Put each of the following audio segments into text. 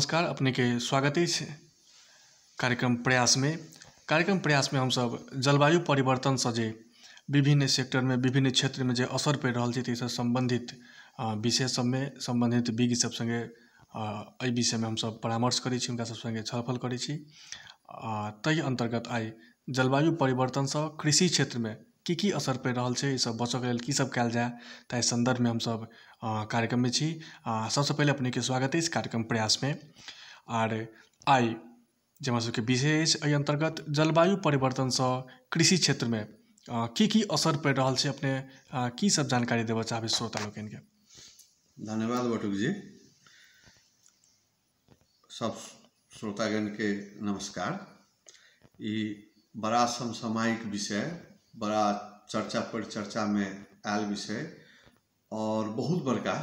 नमस्कार, अपने के स्वागत है कार्यक्रम प्रयास में हम सब जलवायु परिवर्तन से जे विभिन्न सेक्टर में विभिन्न क्षेत्र में जे असर पड़ रहा है ताहिसँ संबंधित विषय सब में संबंधित विज्ञ सब संगे एहि विषय में हम सब परामर्श करै छी, हुनका सब संगे छलफल करै छी। ताहि अंतर्गत आई जलवायु परिवर्तन से कृषि क्षेत्र में की असर पड़ रहा है, सब बचऽ के लेल की सब कयल जाए, ताहि संदर्भ में हम सब कार्यक्रम में छी। सबसे पहले अपने के स्वागत है कार्यक्रम प्रयास में। और आई जे हमरा सबके विषय है एहि अंतर्गत जलवायु परिवर्तन से कृषि क्षेत्र में की असर पड़ रहा है, अपने की सब जानकारी देबऽ चाहबै श्रोता लोकनि के। धन्यवाद बटुक जी। सब श्रोतागण के नमस्कार। ये बड़ा समसामयिक विषय, बड़ा चर्चा परिचर्चा में आयल विषय और बहुत बड़का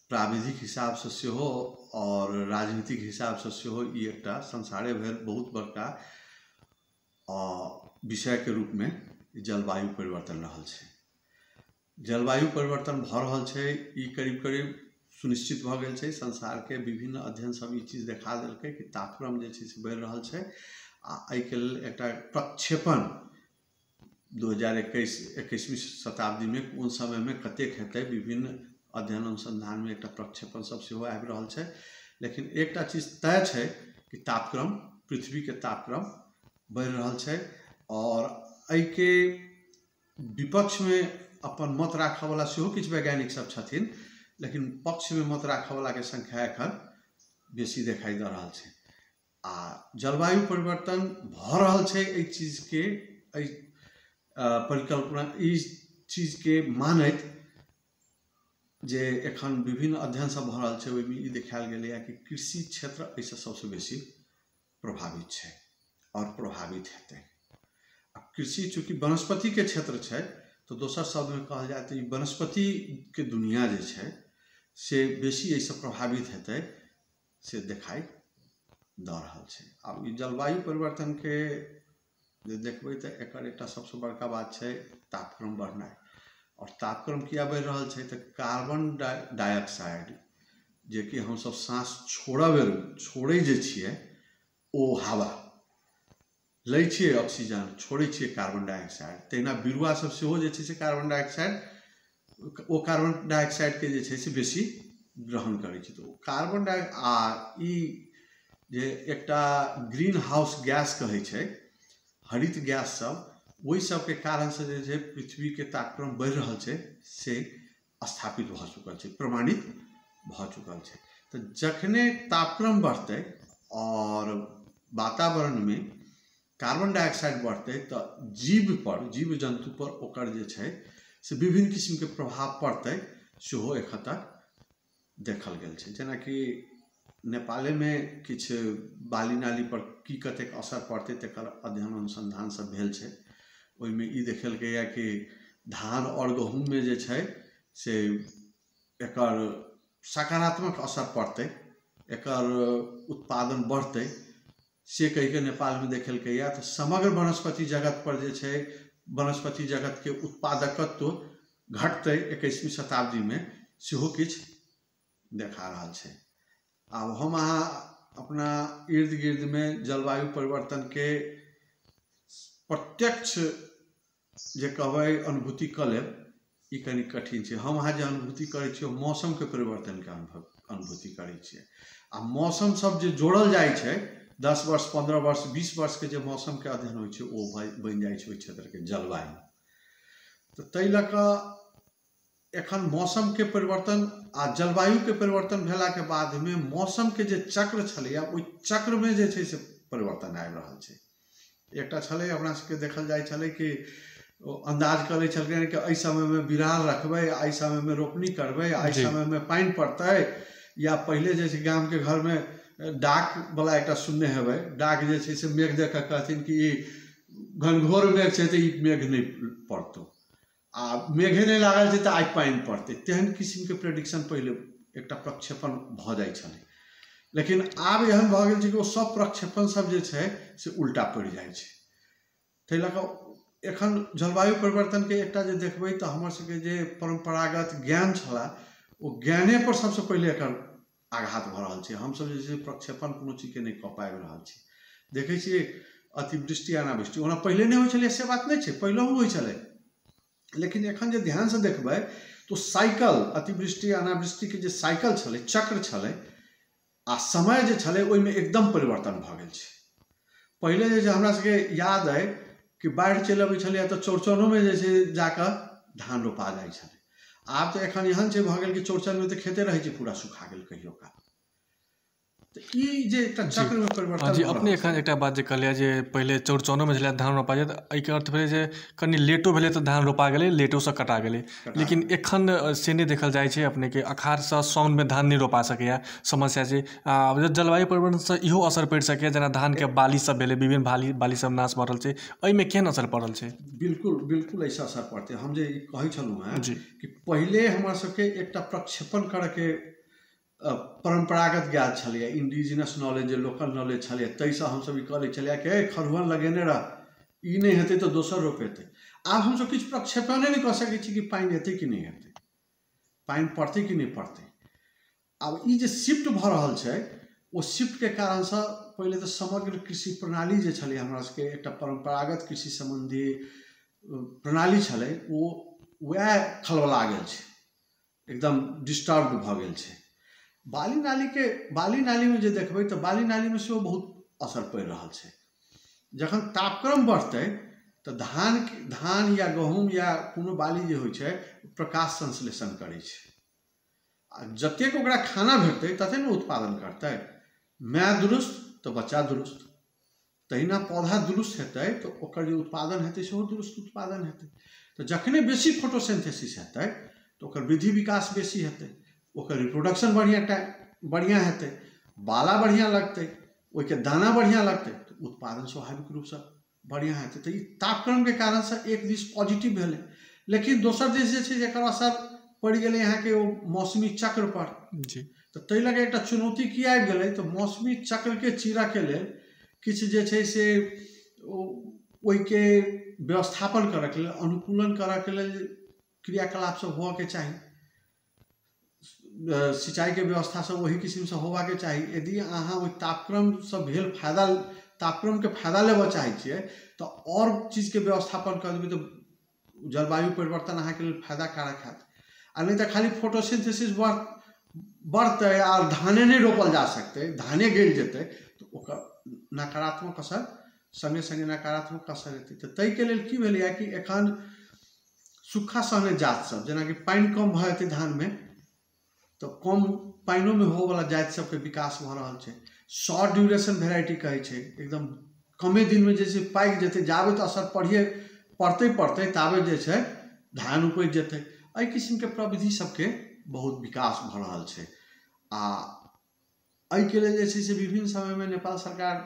प्राविधिक हिसाब से सेहो और राजनीतिक हिसाब से सेहो ये एकटा संसारे भर बहुत बड़का विषय के रूप में जलवायु परिवर्तन रहल छै। जलवायु परिवर्तन भ रहल छै, ई करीब करीब सुनिश्चित भ गेल छै। संसार के विभिन्न अध्ययन सब ई चीज देखा देलकै कि तापक्रम जे छै से बढ़ि रहल छै आ एहि के लेल एकटा प्रक्षेपण 2021वीं शताब्दी में कोन समय में कतेक हेतै, विभिन्न अध्ययन अनुसंधान में एकटा प्रक्षेपण सब सेहो आबि रहल छै। लेकिन एकटा चीज तय छै कि तापक्रम, पृथ्वी के तापक्रम बढ़ि रहल छै और एहि के विपक्ष में अपन मत राखऽ वाला सेहो किछु वैज्ञानिक सब छथिन, लेकिन पक्ष में मत राखऽ वाला के संख्या एखन बेसी दिखाई दे रहल छै। आ जलवायु परिवर्तन भ रहल छै, एहि चीज के परिकल्पना, इस चीज के मानैत जे एखन विभिन्न अध्ययन सब भ रहल छै, ओहिमे ई देखायल गेलै कि कृषि क्षेत्र एहिसँ सबसे बेसी प्रभावित छै और प्रभावित हेतै। कृषि चूँकि वनस्पति के क्षेत्र छै, तो दोसर शब्द में कहल जाए तो वनस्पति के दुनिया जे छै से बेसी एहिसँ प्रभावित हेतै से दिखाई दे रहल छै। अब ई जलवायु परिवर्तन के जे देखबै तो एकर एकटा सबसे बड़का बात छै तापक्रम बढ़नाइ। और तापक्रम किया बढ़ि रहल छै तो कार्बन डाइऑक्साइड जे कि हम सब सांस छोड़ै जे छियै, ओ हवा लै छियै ऑक्सीजन, छोड़ै छियै कार्बन डाइऑक्साइड, तहिना बिरुआ सब सेहो जे छै से कार्बन डाइऑक्साइड के जे छै से बेसी ग्रहण करै छै। तो कार्बन जे एकटा ग्रीन हाउस गैस कहै छै, हरित गैस सब, वही सब के कारण से जे छै पृथ्वी के तापक्रम बढ़ि रहल छै से स्थापित भ चुकल छै, प्रमाणित भ चुकल छै। तो जखने तापक्रम बढ़तै और वातावरण में कार्बन डाइऑक्साइड बढ़तै तो जीव जंतु पर ओकर जे छै से विभिन्न किस्म के प्रभाव पड़तै, सेहो एखन तक देखल गेल छै। जेना कि नेपाले में किछु बाली नाली पर की कतेक असर पड़तै तकर अध्ययन अनुसंधान सब भेल छै। ओहिमे ई देखलकैया कि धान और गहूम में जे छै से एकर सकारात्मक असर पड़तै, एकर उत्पादन बढ़तै से कहि के नेपाल में देखलकैया। तो समग्र वनस्पति जगत पर जे छै, वनस्पति जगत के उत्पादकत्व घटतै 21वीं शताब्दी में, सेहो किछु देखा रहल छै। आब हम अहाँ अपना इर्द गिर्द में जलवायु परिवर्तन के प्रत्यक्ष जे कहबै अनुभूति कऽ लेब, ई कनि कठिन छै। हम अहाँ जे अनुभूति करै छियै मौसम के परिवर्तन के अनुभूति करै छियै। आ मौसम सब जे जोड़ल जाइ छै, 10 वर्ष 15 वर्ष 20 वर्ष के जे मौसम के अध्ययन होइ छै, ओ बनि जाइ छै ओहि क्षेत्र के जलवायु। तो ताहि लऽ कऽ एखन मौसम के परिवर्तन आ जलवायु के परिवर्तन भेला के बाद में मौसम के जे चक्र छलैया, ओहि चक्र में जे छै से परिवर्तन आबि रहल छै। एकटा छलै अपना सबके देखल जाइ छलै कि अंदाज करै छलखिन कि एहि समय में बिरार रखबै, एहि समय में रोपनी करबै, एहि समय में पानि पड़तै। या पहले जे छै गाम के घर में डाक वाला एकटा सुनने हेबै, डाक जे छै से मेघ देख कऽ कहथिन कि ई घनघोर मेघ छै तो ई मेघ नहीं पड़तौ, आ मेघे नहीं लागल छै तो आइ पानि पड़तै। तेहन किस्म के प्रेडिक्शन पहले एकटा प्रक्षेपण भ जाइ छलै। लेकिन आब एहन भ गेल छै कि ओ सब प्रक्षेपण सब जे छै से उल्टा पड़ि जाइ छै। ताहि लऽ कऽ एखन जलवायु परिवर्तन के एकटा जे देखबै तो हमर सबके जे परंपरागत ज्ञान छला, ओ ज्ञाने पर सबसे पहले एकर आघात भऽ रहल छै। हमसब जे छै प्रक्षेपण कोनो चीजके नहि कऽ पाबि रहल छी। देखै छियै अतिवृष्टि अनावृष्टि ओना पहिले नहि होइ छलै, से बात नहि छै, पहिलहु होइ छलै, लेकिन एखन जे ध्यानसँ देखबै तो साइकिल अतिवृष्टि अनावृष्टिके जे साइकिल छलै, चक्र छलै, आ समय जे छलै ओहिमे एकदम परिवर्तन भऽ गेल छै। पहिले जे छै हमरा सबके याद अइ कि बाढ़ि चलि अबै छलै तऽ चौड़चनोमे जे छै जाकऽ धान रोपा जाइ छलै। आब तऽ एखन एहन छै भऽ गेल कि चौड़चनमे तऽ खेते रहै छै पूरा सुखा गेल कहियो काल। तऽ ई जे एकटा चक्रमे परिवर्तन जी भऽ अपने रहल एखन छै। एकटा बात जे कहलिए जे पहिले चौड़चनोमे छलै धान रोपा जाय, तऽ एहिके अर्थ भेलै जे कनि लेटो भेलै तऽ धान रोपा गेलै, लेटोसँ कटा गेलै। लेकिन एखन से नहि देखल जाइ छै अपनेके, अखाढ़सँ साउनमे धान नहि रोपा सकैए, समस्या छै। जलवायु परिवर्तनसँ इहो असर पड़ि सकैए, जेना धानके बाली सब भेलै, विभिन्न बाली सब नाश भऽ रहल छै, एहिमे केहन असर पड़ल छै? बिल्कुल बिल्कुल ऐसा असर पड़तै। हम जे कहै छलहुँ हेँ जी कि पहिले हमर सबके एकटा प्रक्षेपण करैके परम्परागत ज्ञान छलैए, इंडिजिनस नॉलेज जे लोकल नॉलेज छलैए, ताहिसँ हमसब ई कऽ लै छलिए कि खरहुआन लगेने रह, ई नहि हेतै तऽ दोसर रोपेतै। आब हमसब किछु प्रक्षेपणे नहि कऽ सकै छी कि पानि हेतै कि नहि हेतै, पानि पड़तै कि नहि पड़तै। आब ई जे शिफ्ट भऽ रहल छै, ओ शिफ्टके कारणसँ पहिले तऽ समग्र कृषि प्रणाली जे छलै हमरा सबके, एकटा परम्परागत कृषि सम्बन्धी प्रणाली छलै, ओ वएह खलबला गेल छै, एकदम डिस्टर्ब भऽ गेल छै। बाली नालीमे जे देखबै तऽ बाली नालीमे सेहो बहुत असर पड़ि रहल छै। जखन तापक्रम बढ़तै तऽ धान या गहूँम या कोनो बाली जे होइ छै प्रकाश संश्लेषण करै छै, आ जतेक ओकरा खाना भेटतै तते ने उत्पादन करतै। माय दुरुस्त तऽ बच्चा दुरुस्त, तहिना पौधा दुरुस्त हेतै तऽ ओकर जे उत्पादन हेतै सेहो दुरुस्त उत्पादन हेतै। तऽ जखने बेसी फोटोसिंथेसिस हेतै तऽ ओकर वृद्धि विकास बेसी हेतै, ओकर रिप्रोडक्शन बढ़िआँ हेतै, बाला बढ़िआँ लगतै, ओहिके दाना बढ़िआँ लगतै, तऽ उत्पादन स्वाभाविक रूपसँ बढ़िआँ हेतै। तऽ ई तापक्रमके कारणसँ एक दिस पॉजिटिव भेलै, लेकिन दोसर दिस जे छै एकर असर पड़ि गेलै अहाँके ओ मौसमी चक्रपर। जी तऽ ताहि लऽ कऽ एकटा चुनौती की आबि गेलै, तऽ मौसमी चक्रके चीरऽके लेल किछु जे छै से ओहिके व्यवस्थापन करऽके लेल, अनुकूलन करऽके लेल क्रियाकलाप सब होअके चाही, सिंचाइके व्यवस्था सब ओहि किस्मसँ होबाके चाही। यदि अहाँ ओहि तापक्रमसँ भेल फायदा, तापक्रमके फायदा लेबऽ चाहै छियै तऽ आओर चीजके व्यवस्थापन कऽ देबै तऽ जलवायु परिवर्तन अहाँके लेल फायदा कारक हैत। आ नहि तऽ खाली फोटोसिंथेसिस बढ़तै आ धाने नहि रोपल जा सकतै, धाने गलि जेतै, तऽ ओकर नकारात्मक असर सङ्गे सङ्गे नकारात्मक असर हेतै। तऽ ताहिके लेल की भेलैए कि एखन सूखा सहने जात सब, जेनाकि पानि कम भऽ जेतै धानमे तऽ कम पानिओमे होवऽवला जाति सबके विकास भऽ रहल छै। शॉर्ट ड्यूरेशन वेराइटी कहै छै, एकदम कमे दिनमे जे छै पाकि जेतै, जाबे तऽ असर पड़तै ताबे जे छै धान उपजि जेतै। एहि किस्मके प्रविधि सबके बहुत विकास भऽ रहल छै। आ एहिके लेल जे छै से विभिन्न समयमे नेपाल सरकार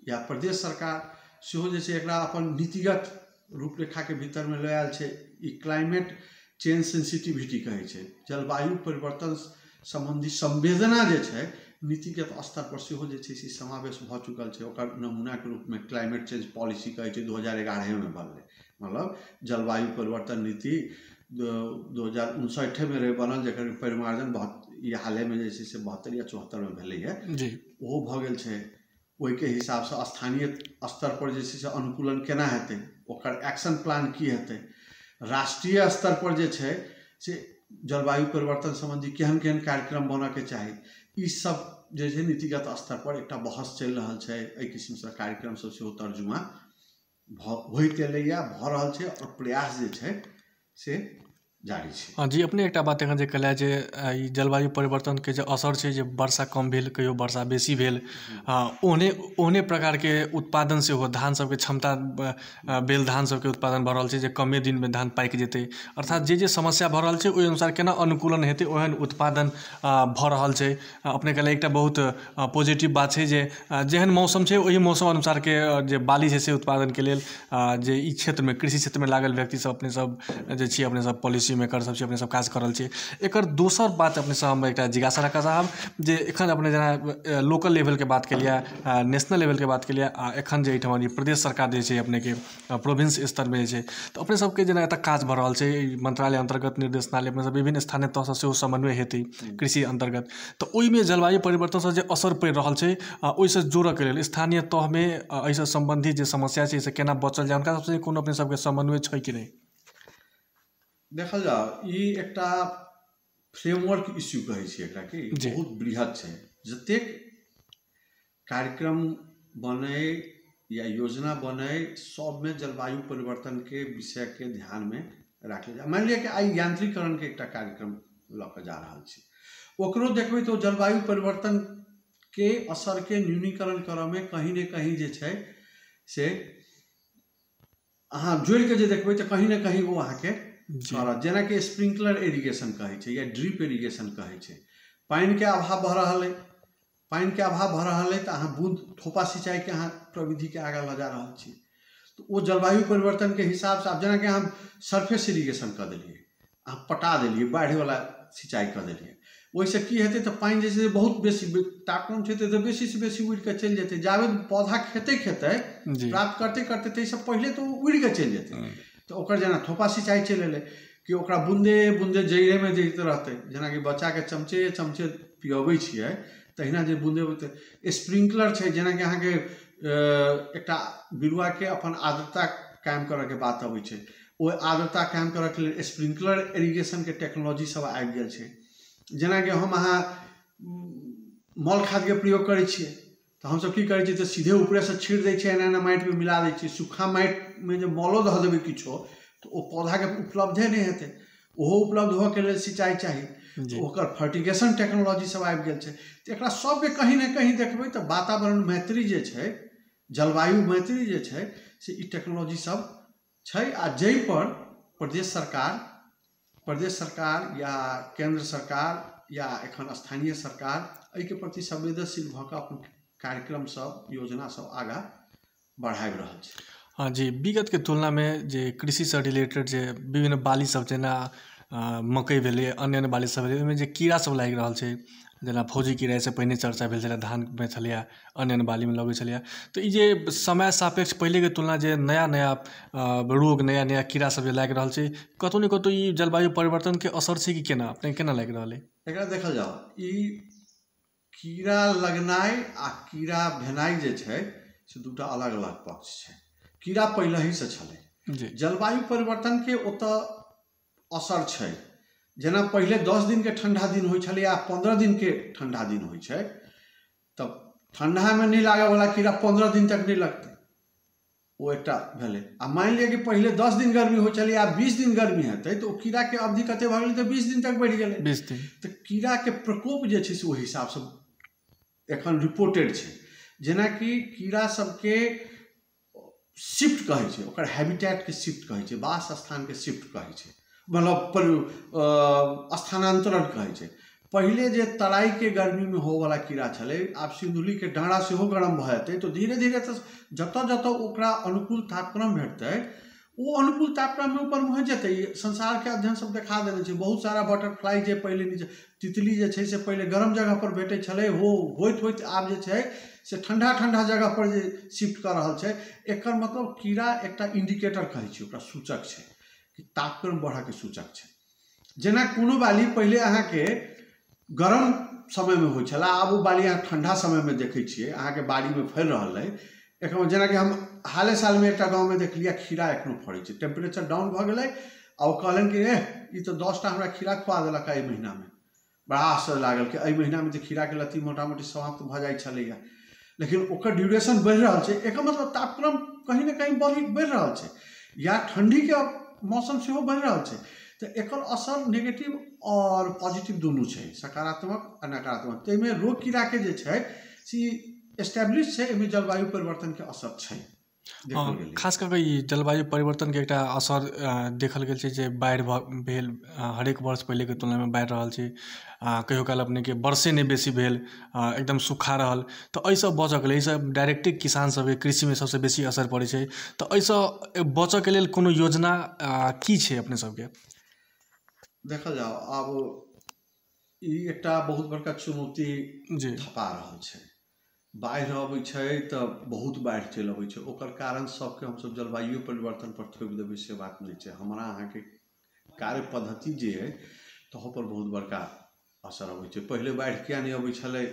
या प्रदेश सरकार सेहो जे छै एकरा अपन नीतिगत रूपरेखाके भीतरमे लऽ आयल छै। ई क्लाइमेट चेंज सेंसिटिविटी कहै छै, जलवायु परिवर्तन सम्बन्धी संवेदना जे छै नीतिगत स्तर पर सेहो जे छै से समावेश भऽ चुकल छै। ओकर नमूनाके रूपमे क्लाइमेट चेंज पॉलिसी कहै छै 2011में बनलै, मतलब जलवायु परिवर्तन नीति 2059 में बनल, जकर परिमार्जन ई हालेमे जे छै से 72 या 74 में भेलैए, ओहो भऽ गेल छै। ओहिके हिसाबसँ स्थानीय स्तर पर जे छै से अनुकूलन केना हेतै, ओकर एक्शन प्लान की हेतै, राष्ट्रीय स्तर पर जे छै से जलवायु परिवर्तन सम्बन्धी केहन केहन कार्यक्रम बनऽके चाही, ई सब जे छै नीतिगत स्तर पर एकटा बहस चलि रहल छै। एहि किस्मसँ कार्यक्रम सब सेहो तर्जुमा होइत एलैए, भऽ रहल छै, और प्रयास जे छै से जारी छै। हाँ जी, अपने एकटा बात एखन जे कहलिए जे ई जलवायु परिवर्तनके जे असर छै, जे वर्षा कम भेल, कहियो वर्षा बेसी भेल, ओहने प्रकारके उत्पादन सेहो धान सबके क्षमता भेल, धान सबके उत्पादन भऽ रहल छै जे कमे दिनमे धान पाकि जेतै। अर्थात जे समस्या भऽ रहल छै ओहि अनुसार केना अनुकूलन हेतै, ओहन उत्पादन भऽ रहल छै। अपने कहलिए एकटा बहुत पॉजिटिव बात छै जे जेहन मौसम छै ओहि मौसम अनुसारके जे बाली छै से उत्पादनके लेल जे ई क्षेत्रमे कृषि क्षेत्रमे लागल व्यक्ति सब, अपने सब जे छी अपने सब पॉलिसी मेकर सब अपने सब काज कर रहल छी। एकर दोसर बात अपने सब हम एक जिज्ञासा रखा साहब जे एखन अपने जेना लोकल लेवल के बात के लिए, नेशनल लेवल के बात के लिए, आ एखन जे एहिठाम प्रदेश सरकार जे छै अपने के प्रोविंस स्तर में जे छै, तो अपने सबके जेना एतऽ काज भऽ रहल छै मंत्रालय अंतर्गत निर्देशनालय अपने सब विभिन्न स्थानीय तह से समन्वय हेतै कृषि अंतर्गत, तो ओहिमे जलवायु परिवर्तन से जे असर पड़ि रहल छै ओहिसँ जोड़ऽ के लेल स्थानीय तह में एहिसँ संबंधित जे समस्या छै से केना बचल जाय, उनका सबसे कोनो अपने सबके समन्वय छै कि नहीं? देखल जाओ ई एकटा फ्रेमवर्क इश्यू कहै छै एकरा कि बहुत बृहद छै। जतेक कार्यक्रम बने या योजना बने सब में जलवायु परिवर्तन के विषय के ध्यान में राखल जाए। मान लिअ कि आई यांत्रिकरण के एकटा कार्यक्रम लऽ कऽ जा रहल छी, ओकरो देखबै तो जलवायु परिवर्तन के असर के न्यूनीकरण करऽ में कहीं ने कहीं जे छै से अहाँ जोड़ के जे देखबै तो कहीं ने कहीं वो अहाँ के करत। जेना कि स्प्रिंकलर इरिगेशन कहै छै या ड्रिप इरिगेशन कहै छै, पानि के अभाव भऽ रहल है, पानि के अभाव भऽ रहल है तो अहाँ बूंद थोपा सिंचाई के अहाँ प्रविधि के आगे लऽ जा रहल छी, तो वो जलवायु परिवर्तन के हिसाब से। जेना कि हम सरफेस इरिगेशन कऽ देलिए, अहाँ पटा देलिए, बाढ़ि वाला सिंचाई कऽ देलिए, ओहिसँ की हेतै तऽ पानि जे छै बहुत बेसी तापमान छै तऽ बेसी से बेसी उड़ि कऽ चलि जेतै। जाबे पौधा खेते प्राप्त करते करते ताहिसँ पहिले तो उड़ि कऽ चलि जेतै। तो ओकर जेना थोपा सिंचाई चलि एलै कि ओकरा बूंदे बूंदे जड़े में दैत रहतै, जेना कि बच्चा के चमचे चमचे पियबै छियै तहिना जे बूंदे बूंदे। स्प्रिंकलर छै, जेना कि अहाँके एकटा बिरुआ के अपन आर्द्रता कायम करऽ के बात अबै छै, ओ आर्द्रता कायम करऽ के लेल स्प्रिंकलर इरिगेशन के टेक्नोलॉजी सब आबि गेल छै। जेना कि हम अहाँ मल खाद के प्रयोग करै छियै तो हमसब की करै छियै तऽ सीधे ऊपरे से छीट दै छियै, एना माटि में मिला दै छियै। सूखा माटि में जे मलो धऽ देबै किछो तो ओ पौधा के उपलब्धे नहीं हेतै, ओहो उपलब्ध होऽ के लेल सिंचाई चाही, ओकर फर्टिगेशन टेक्नोलॉजी सब आबि गेल छै। तो एकरा सबके कहीं ना कहीं देखबै तो वातावरण मैत्री जे छै, जलवायु मैत्री जे छै से ई टेक्नोलॉजी सब छै। आ जै पर प्रदेश सरकार या केंद्र सरकार या एखन स्थानीय सरकार एहि के प्रति संवेदनशील भऽ कऽ अपन कार्यक्रम सब योजना सब आगाँ बढ़ाबि रहल छै। हाँ जी, विगत के तुलना में जे कृषि से रिलेटेड जे विभिन्न बाली सब जेना मकई भेलै, अन्य अन्य बाली सब भेलै, ओहिमे जे कीड़ा सब लागि रहल छै, जेना फौजी कीड़ा से पहिने चर्चा भेल छलै, धान में छलैया, अन्य अन्य बाली में लगै छलैया, तो ई जे समय सापेक्ष पहिले के तुलना जे नया नया रोग नया नया कीड़ा सब जे लागि रहल छै, कतौ ने कतौ ई जलवायु परिवर्तन के असर छै कि केना अपने केना लागि रहल है? एकरा देखल जाओ, ई कीड़ा लगनाइ आ कीड़ा भेनाइ जे छै से दूटा अलग अलग पक्ष छै। कीड़ा पहले ही से छलै, जलवायु परिवर्तन के ओतऽ असर छै। जेना पहले 10 दिन के ठंडा दिन होइ छलै आ 15 दिन के ठंडा दिन होइ छै, तब ठंडा में नहीं लागै वाला कीड़ा 15 दिन तक नहीं लगतै, वो एकटा भेलै। आ मान लिअ कि पहले 10 दिन गर्मी होइ छलै आ 20 दिन गर्मी हेतै तो कीड़ा के अवधि कते भऽ गेलै तऽ 20 दिन तक बढ़ि गेलै। 20 दिन तो कीड़ा के प्रकोप जे छै से ओहि हिसाब से एखन रिपोर्टेड छै। जेना कि कीड़ा सबके शिफ्ट कहै छै, ओकर हैबिटेट के शिफ्ट कहै छै, वास स्थान के शिफ्ट कहै छै, मतलब स्थानांतरण कहै छै। पहले जे तराई के गर्मी में हो वाला कीड़ा छलै, आब सिंधुली के डाँड़ा सेहो गरम भऽ जेतै तो धीरे धीरे तो जतऽ जतऽ ओकरा अनुकूल तापक्रम भेटतै वो अनुकूल तापक्रम में ऊपर मुँह जेतै। संसार के अध्ययन सब देखा देने छै, बहुत सारा बटरफ्लाई जे पहले नीचे, तितली जे छै से पहले गरम जगह पर भेटै छलै, हो होइत होइत आब जे छै से ठंडा ठंडा जगह पर जे शिफ्ट कर रहल छै। एकर मतलब कीड़ा एकटा इंडिकेटर कहै छै, ओकरा सूचक छै कि तापक्रम बढ़ऽ के सूचक छै। जेना कोनो बाली पहले अहाँ के गरम समय में होइ छला, आब वो बाली अहाँ ठंडा समय में देखै छियै अहाँ के बाड़ी में फैल रहल है। एखन जेना कि हम हाले साल में एकटा गाँव में देखलियै खीरा एखनो फड़ै छै, टेम्परेचर डाउन भऽ गेलै आ ओ कहलनि कि ई तो 10टा हमरा खीरा खुआ देलक एहि महीना में। बड़ा आश्चर्य लागल कि एहि महीना में तो खीरा के लत्ती मोटा मोटी समाप्त भऽ जाइ छलैया, लेकिन ओकर ड्यूरेशन बढ़ि रहल छै। एकर मतलब तापक्रम कहीं ना कहीं बढ़ि रहल छै, या ठंडी के मौसम सेहो बढ़ि रहल छै। तो एकर असर नेगेटिव और पॉजिटिव दुनू छै, सकारात्मक आ नकारात्मक। ताहिमे रोग कीड़ा के जे छै से एस्टेब्लिश छै, एहिमे जलवायु परिवर्तन के असर छै। खास करके ई जलवायु परिवर्तन के एकटा असर देखल गेल छै जे बाढ़ि भेल, हरेक वर्ष पहले के तुलना में बढ़ि रहल छै। कहियो काल अपने के वर्षे नहीं बेसी भेल, एकदम सूखा रहल, तो एहिसँ बचऽ के लेल एहिसँ डायरेक्टली किसान सब कृषि में सबसे बेसी असर पड़ै छै। तो एहिसँ बचऽ के लेल कोनो योजना की छै अपने सबके? देखल जाओ आब ई एकटा बहुत बड़का चुनौती जी थपा रहल छै। बाढ़ि अबै छै तऽ बहुत बाढ़ि चलि अबै छै, ओकर कारण सबके हमसब जलवायु परिवर्तन पर थोपि देबै से बात नहि छै। हमरा अहाँके कार्य पद्धति जे अइ तहू पर बहुत बड़का असर अबै छै। पहिले बाढ़ि किया नहि अबै छलै,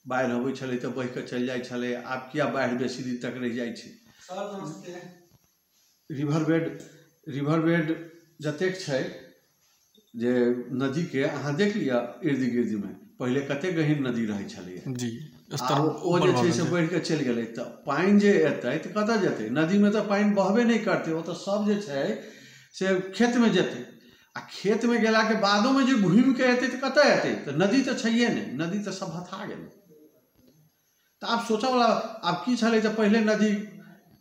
बाढ़ि अबै छलै तऽ बहि कऽ चलि जाइ छलै, आब किया बाढ़ि बेसी दिन तक रहि जाइ छै। रिवर बेड जतेक छै जे नदीके अहाँ देख लिअ इर्द गिर्दमे पहिले कतेक गहीँर नदी रहै छलैए, जी आ ओ जे छै से बढ़ि कऽ चलि गेलै। तऽ पानि जे एतै तऽ कतऽ जेतै? नदीमे तऽ पानि बहबे नहि करतै, ओ तऽ सब जे छै से खेतमे जेतै, आ खेतमे गेलाके बादोमे जे घुमि कऽ एतै तऽ कतऽ एतै? तऽ नदी तऽ छैहे नहि, नदी तऽ सब भथा गेलै। तऽ आब सोचऽवला आब की छलै, तऽ पहिले नदी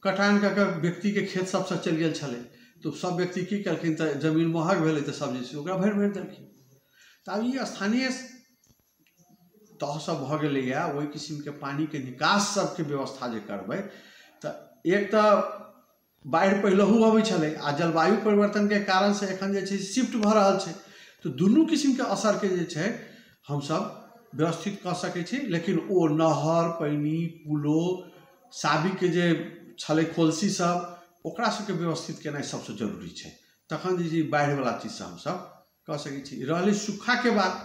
कटान कऽ कऽ व्यक्तिके खेत सबसँ चलि गेल छलै, तऽ सब व्यक्ति की केलखिन, तऽ जमीन महग भेलै तऽ सब जे छै ओकरा भरि देलखिन। तऽ आब ई स्थानीय तह सब भऽ गेलैए, ओहि किसिमके पानिके निकास सबके व्यवस्था जे करबै तऽ एक तऽ बाढ़ि पहिलहू अबै छलै, आ जलवायु परिवर्तनके कारणसँ एखन जे छै शिफ्ट भऽ रहल छै, तऽ दुनू किसिमके असरके जे छै हमसब व्यवस्थित कऽ सकै छी। लेकिन ओ नहर पैनी पुलो साबिके जे छलै खोलसी सब, ओकरा सबके व्यवस्थित केनाइ सबसँ जरूरी छै, तखन जे बाढ़िवला चीजसँ हमसब कऽ सकै छी। रहलै सूखाके बात,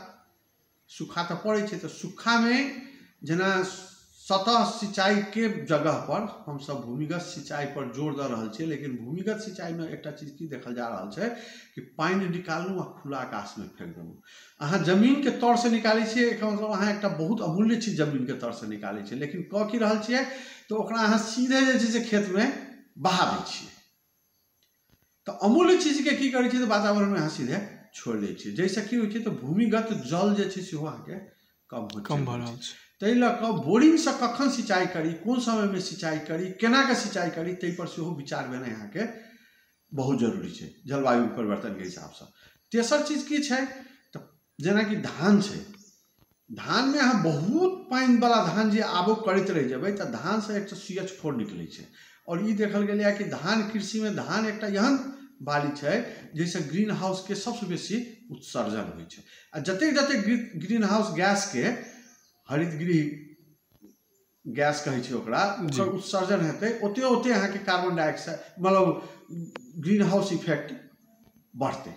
सूखा तऽ पड़ै छै, तऽ सूखामे जेना सतह सिंचाइके जगह पर हमसब भूमिगत सिंचाइ पर जोर दऽ रहल छियै, लेकिन भूमिगत सिंचाइमे एकटा चीज की देखल जा रहल छै कि पानि निकालू आ खुला आकाशमे फेंक देलहुँ। अहाँ जमीनके तरसँ निकालै छियै, एकर मतलब अहाँ एकटा बहुत अमूल्य चीज जमीनके तरसँ निकालै छियै, लेकिन कऽ की रहल छियै, तऽ ओकरा अहाँ सीधे जे छै से खेतमे बहा दै छियै। तऽ अमूल्य चीजके की करै छियै, तऽ वातावरणमे अहाँ सीधे छोड़ि दै छियै, जाहिसँ की होइ छै तऽ भूमिगत जल जे छै सेहो अहाँके कम भऽ रहल छै। ताहि लऽ कऽ बोरिंगसँ कखन सिंचाइ करी, कोन समयमे सिंचाइ करी, केनाके सिंचाइ करी, ताहि पर सेहो विचार भेनाइ अहाँके बहुत जरूरी छै जलवायु परिवर्तनके हिसाबसँ। तेसर चीज की छै, तऽ जेनाकि धान छै, धानमे अहाँ बहुत पानिवला धान जे आबो करैत रहि जेबै तऽ धानसँ एक CH4 निकलै छै। और ई देखल गेलैए कि धान कृषिमे धान एकटा एहन बाली छै जाहिसँ ग्रीन हाउसके सबसँ बेसी उत्सर्जन होइ छै, आ जतेक जतेक ग्रीन हाउस गैसके, हरित गृह गैस कहै छै ओकरा, ओकर उत्सर्जन हेतै, ओते ओते अहाँके कार्बन डाइऑक्साइड मतलब ग्रीन हाउस इफेक्ट बढ़तै,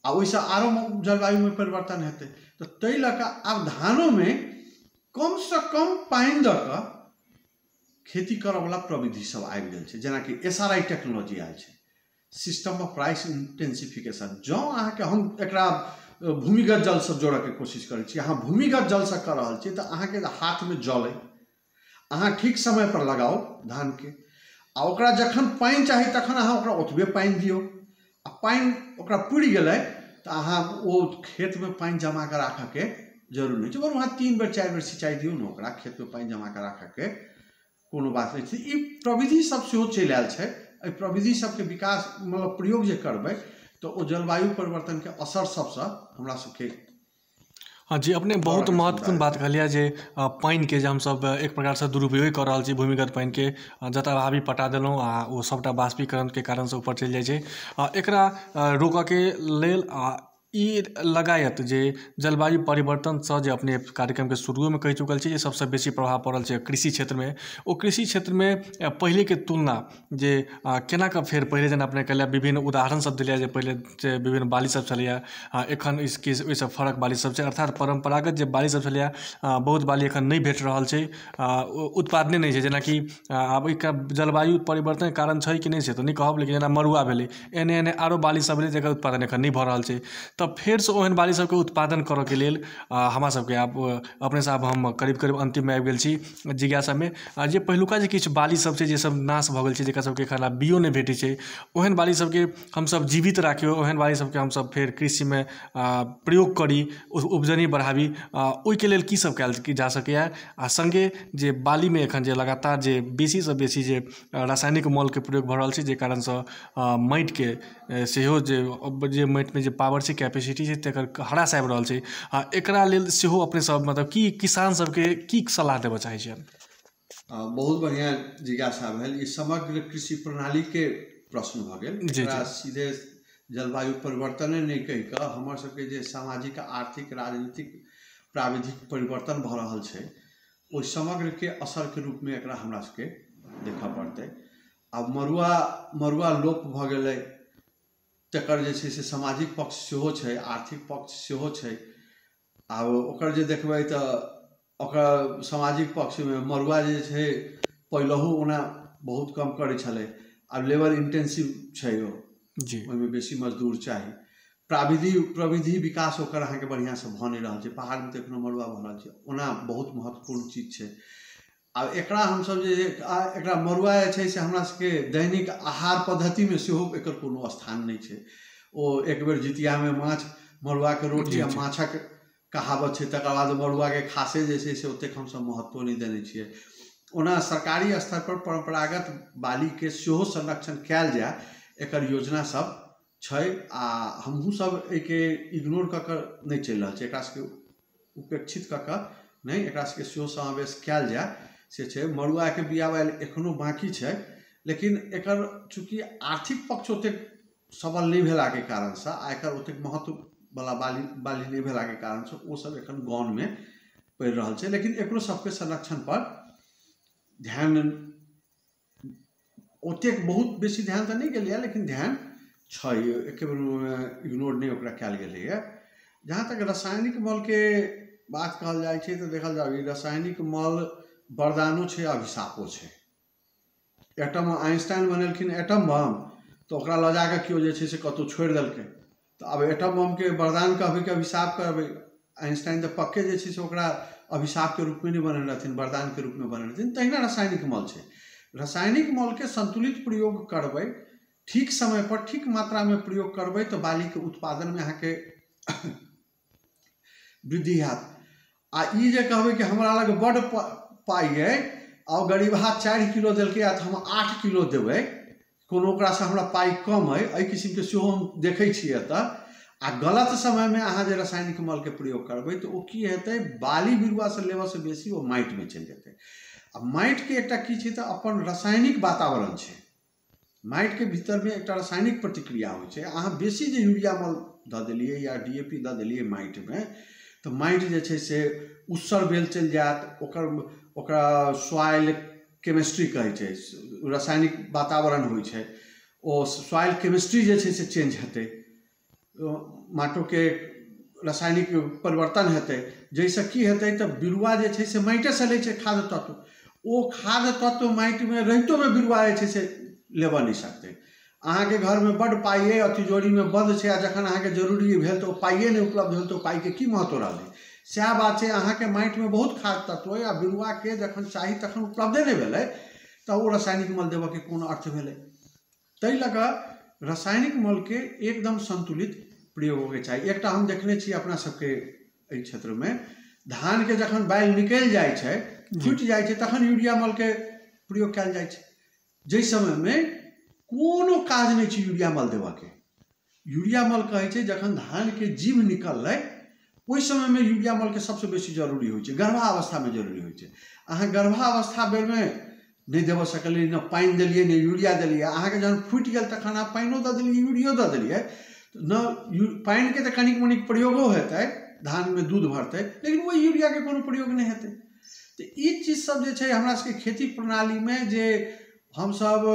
आ ओहिसँ आरो जलवायुमे परिवर्तन हेतै। तऽ ताहि लऽ कऽ आब धानोमे कमसँ कम पानि दऽ कऽ खेती करऽवला प्रविधि सब आबि गेल छै, जेनाकि SRI टेक्नोलॉजी आयल छै, सिस्टम ऑफ राइस इंटेंसिफिकेशन। जँ अहाँके हम एकरा भूमिगत जलसँ जोड़ऽके कोशिश करै छी, अहाँ भूमिगत जलसँ कऽ रहल छियै, तऽ अहाँके हाथमे जल अइ, अहाँ ठीक समय पर लगाउ धानके, आ ओकरा जखन पानि चाही तखन अहाँ ओकरा ओतबे पानि दियौ, आ पानि ओकरा पुरि गेलै तऽ अहाँ ओ खेतमे पानि जमा कऽ राखऽके जरूर नहि छै, बरु अहाँ 3 बेर 4 बेर सिंचाइ दियौ ने, ओकरा खेतमे पानि जमा कऽ राखऽके कोनो बात नहि छै। ई प्रविधि सब सेहो चलि आयल छै, एहि प्रविधि सबके विकास मतलब प्रयोग जे करबै तऽ ओ जलवायु परिवर्तनके असर सबसँ हमरा सबके हाँ जी, अपने बहुत महत्वपूर्ण बात कहलिए जे पानिके जे हमसब एक प्रकारसँ दुरुपयोग कऽ रहल छी, भूमिगत पानिके जतऽ भावी पटा देलहुँ आ ओ सबटा बाष्पीकरणके कारणसँ ऊपर चलि जाइ छै। एकरा रोकऽके लेल ई लगायत जे जलवायु परिवर्तनसँ जे अपने कार्यक्रमके शुरुओमे कहि चुकल छी जे सबसँ बेसी प्रभाव पड़ल छै कृषि क्षेत्रमे, ओ कृषि क्षेत्रमे पहिलेके तुलना जे केना कऽ फेर पहिले जेना अपने कहलिए विभिन्न उदाहरण सब देलिए जे पहिले जे विभिन्न बाली सब छलैए, एखन ओहिसँ फरक बाली सब छै, अर्थात परम्परागत जे बाली सब छलैए बहुत बाली एखन नहि भेट रहल छै, उत्पादने नहि छै। जेनाकि आब एकटा जलवायु परिवर्तनके कारण छै कि नहि छै तऽ नहि कहब, लेकिन जेना मड़ुआ भेलै, एहने एहने आरो बाली सब भेलै जकर उत्पादन एखन नहि भऽ रहल छै। तऽ फेरसँ ओहन बाली सबके उत्पादन करऽके लेल हमरा सबके आब अपनेसँ आब हम करीब करीब अन्तिममे आबि गेल छी जिज्ञासामे, जे पहिलुका जे किछु बाली सब छै जे सब नाश भऽ गेल छै, जकरा सबके एखन आब बियो नहि भेटै छै, ओहन बाली सबके हमसब जीवित राखियौ, ओहन बाली सबके हमसब फेर कृषिमे प्रयोग करी, उपजनी बढ़ाबी, ओहिके लेल की सब कयल जा सकैए, आ सङ्गे जे बालीमे एखन जे लगातार जे बेसीसँ बेसी जे रासायनिक मलके प्रयोग भऽ रहल छै, जाहि कारणसँ माटिके सेहो जे माटिमे जे पावर छै, कैपेसिटी छै, तकर ह्रास आबि रहल छै। एकरा लेल सेहो अपने सब मतलब की किसान सबके की सलाह देबऽ चाहै छियनि? बहुत बढ़िआँ जिज्ञासा भेल। ई समग्र कृषि प्रणालीके प्रश्न भऽ गेल, एकरा सीधे जलवायु परिवर्तने नहीं कहि कऽ हमर सबके जे सामाजिक आर्थिक राजनीतिक प्राविधिक परिवर्तन भऽ रहल छै ओहि समग्रके असरके रूपमे एकरा हमरा सबके देखऽ पड़तै। आब मरुआ लोप भऽ गेलै, तकर जे छै से सामाजिक पक्ष सेहो छै, आर्थिक पक्ष सेहो छै। आब ओकर जे देखबै तऽ ओकर सामाजिक पक्षमे मरुआ जे छै पहिलहु ओना बहुत कम करै छलै, आब लेबर इंटेंसिव छै ओ जी ओहिमे बेसी मजदूर चाही। प्रविधि विकास ओकर अहाँके बढ़िआँसँ भऽ नहि रहल छै, पहाड़मे तऽ एखनो मरुआ भऽ रहल छै, ओना बहुत महत्वपूर्ण चीज छै। आब एकरा हमसब जे एकरा मरुआ जे छै से हमरा सबके दैनिक आहार पद्धतिमे सेहो एकर कोनो स्थान नहि छै। ओ एक बेर जितियामे माछ मरुआके रोटी आ माछक कहावत छै, तकर बाद मरुआके खासे जे छै से ओतेक हमसब महत्व नहि देने छियै। ओना सरकारी स्तर पर परम्परागत बालीके सेहो संरक्षण कयल जाय एकर योजना सब छै, आ हमहूँ सब एहिके इग्नोर कऽ कऽ नहि चलि रहल छै, एकरा सबके उपेक्षित कऽ कऽ नहि, एकरा सबके सेहो समावेश कयल जाय से छै। मरुआके बिया बालि एखनो बाँकी छै, लेकिन एकर चूँकि आर्थिक पक्ष ओतेक सबल नहि भेलाके कारणसँ आ एकर ओतेक महत्ववला बाली नहि भेलाके कारणसँ ओसब एखन गौनमे पड़ि रहल छै। लेकिन एकरो सबके संरक्षण पर ध्यान ओतेक बहुत बेसी ध्यान तऽ नहि गेलैए, लेकिन ध्यान छै, एके बेर इग्नोर नहि ओकरा कयल गेलैए। जहाँ तक रासायनिक मलके बात कहल जाइ छै तऽ देखल जाउ ई रासायनिक मल वरदानो छै अभिशापो छै। एटम आइंस्टाइन बनेलखिन एटम बम, तऽ ओकरा लऽ जाकऽ केओ जे छै से कतहु छोड़ि देलकै, तऽ आब एटम बमके वरदान कहबै कि अभिशाप कहबै? आइंस्टाइन तऽ पक्के जे छै से ओकरा अभिशापके रूपमे नहीं बनेने रहथिन, वरदानके रूपमे बनेने रहथिन। तहिना रासायनिक मल छै, रासायनिक मलके संतुलित प्रयोग करबै, ठीक समय पर ठीक मात्रामे प्रयोग करबै तऽ बालीके उत्पादनमे अहाँके वृद्धि हैत। आ ई जे कहबै कि हमरा लग बड्ड पाइ अइ आ गरीबहा 4 किलो देलकै तऽ हम 8 किलो देबै, कोनो ओकरासँ हमरा पाइ कम अइ, एहि किसिमके सेहो हम देखै छियै एतऽ। आ गलत समयमे अहाँ जे रासायनिक मलके प्रयोग करबै तऽ ओ की हेतै, बाली बिरुआसँ लेबऽसँ बेसी ओ माटिमे चलि जेतै। आ माटिके एकटा की छै तऽ अपन रासायनिक वातावरण छै, माटिके भीतरमे एकटा रासायनिक प्रतिक्रिया होइ छै। अहाँ बेसी जे यूरिया मल दऽ देलियै या DAP दऽ देलियै माटिमे, तऽ माटि जे छै से उत्सर भेल चलि जायत, ओकरा सॉइल केमिस्ट्री कहै छै, रासायनिक वातावरण होइ छै, ओ सॉइल केमिस्ट्री जे छै से चेंज हेतै, माटोके रासायनिक परिवर्तन हेतै, जाहिसँ की हेतै तऽ बिरुआ जे छै से माटिसँ लै छै खाद्य तत्व, ओ खाद्य तत्व माटिमे रहितोमे बिरुआ जे छै से लेबऽ नहि सकतै। अहाँके घरमे बड्ड पाइ अइ, तिजोरीमे बंद छै, आ जखन अहाँके जरूरी भेल तऽ ओ पाइए नहि उपलब्ध भेल तऽ ओ पाइके की महत्व रहलै? सएह बात छै, अहाँके माटिमे बहुत खाद्य तत्व अइ आ बिरुआके जखन चाही तखन उपलब्धे नहि भेलै तऽ ओ रासायनिक मल देबऽके कोन अर्थ भेलै? ताहि लऽ कऽ रासायनिक मलके एकदम संतुलित प्रयोग होइके चाही। एकटा हम देखने छी अपना सबके एहि क्षेत्रमे, धानके जखन बालि निकलि जाइ छै, फुटि जाइ छै, तखन यूरिया मलके प्रयोग कयल जाइ छै, जाहि समयमे कोनो काज नहि छै यूरिया मल देबऽके। यूरिया मल कहै छै जखन धानके जीभ निकललै ओहि समयमे यूरिया मलके सबसँ बेसी जरूरी होइ छै, गर्भावस्थामे जरूरी होइ छै। अहाँ गर्भावस्था बेरमे नहीं देबऽ सकलियै, न पानि देलियै नहि यूरिया देलियै, अहाँके जहन फुटि गेल तखन अहाँ पानिओ दऽ देलियै यूरियो दऽ देलियै, न पानिके तऽ कनिक मनिक प्रयोगो हेतै, धानमे दूध भरतै, लेकिन ओहि यूरियाके कोनो प्रयोग नहीं हेतै। तऽ ई चीज सब जे छै हमरा सबके खेती प्रणालीमे जे हमसब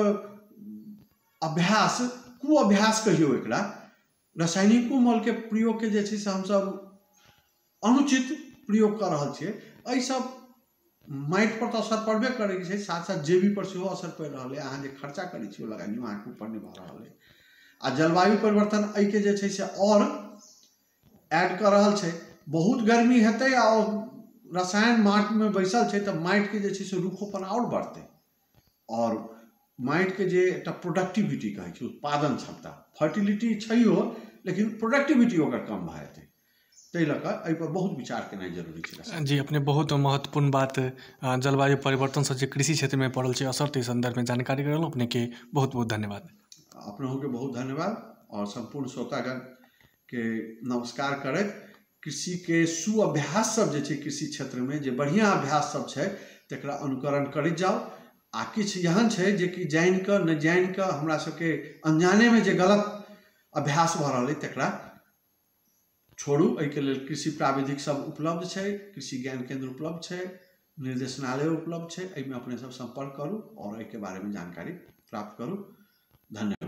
अभ्यास कुअभ्यास कहियौ एकरा, रासायनिको मलके प्रयोगके जे छै से हमसब अनुचित प्रयोग कऽ रहल छियै, एहि सब माटि पर तऽ असर पड़बे करै छै, साथ साथ जेबी पर सेहो असर पड़ि रहल अइ। अहाँ जे खर्चा करै छियै ओ लगानियो अहाँके ऊपर नहि भऽ रहल अइ। आ जलवायु परिवर्तन एहिके जे छै से आओर ऐड कऽ रहल छै। बहुत गर्मी हेतै आओर रसायन माटिमे बैसल छै तऽ माटिके जे छै से रूखोपन आओर बढ़तै, आओर माटिके जे एकटा प्रोडक्टिविटी कहै छै, उत्पादन क्षमता, फर्टिलिटी छैहो लेकिन प्रोडक्टिविटी ओकर कम भऽ जेतै। ताहि लऽ कऽ एहिपर बहुत विचार केनाइ जरूरी छै। जी, अपने बहुत महत्वपूर्ण बात जलवायु परिवर्तनसँ जे कृषि क्षेत्रमे पड़ल छै असर, ताहि सन्दर्भमे जानकारी करलहुँ। अपनेके बहुत बहुत धन्यवाद। अपनोके बहुत धन्यवाद, और संपूर्ण श्रोतागणके नमस्कार करैत कृषिके सुअभ्यास सब जे छै कृषि क्षेत्रमे जे बढ़िआँ अभ्यास सब छै तकरा अनुकरण करैत जाउ। आ किछु एहन छै जे कि जानि कऽ नहि जानि कऽ हमरा सबके अनजानेमे जे गलत अभ्यास भऽ रहल अइ तकरा छोड़ू। एहिके लेल कृषि प्राविधिक सब उपलब्ध छै, कृषि ज्ञान केंद्र उपलब्ध छै, निर्देशनालय उपलब्ध छै, एहिमे अपने सब संपर्क करू और एहिके बारेमे जानकारी प्राप्त करू। धन्यवाद।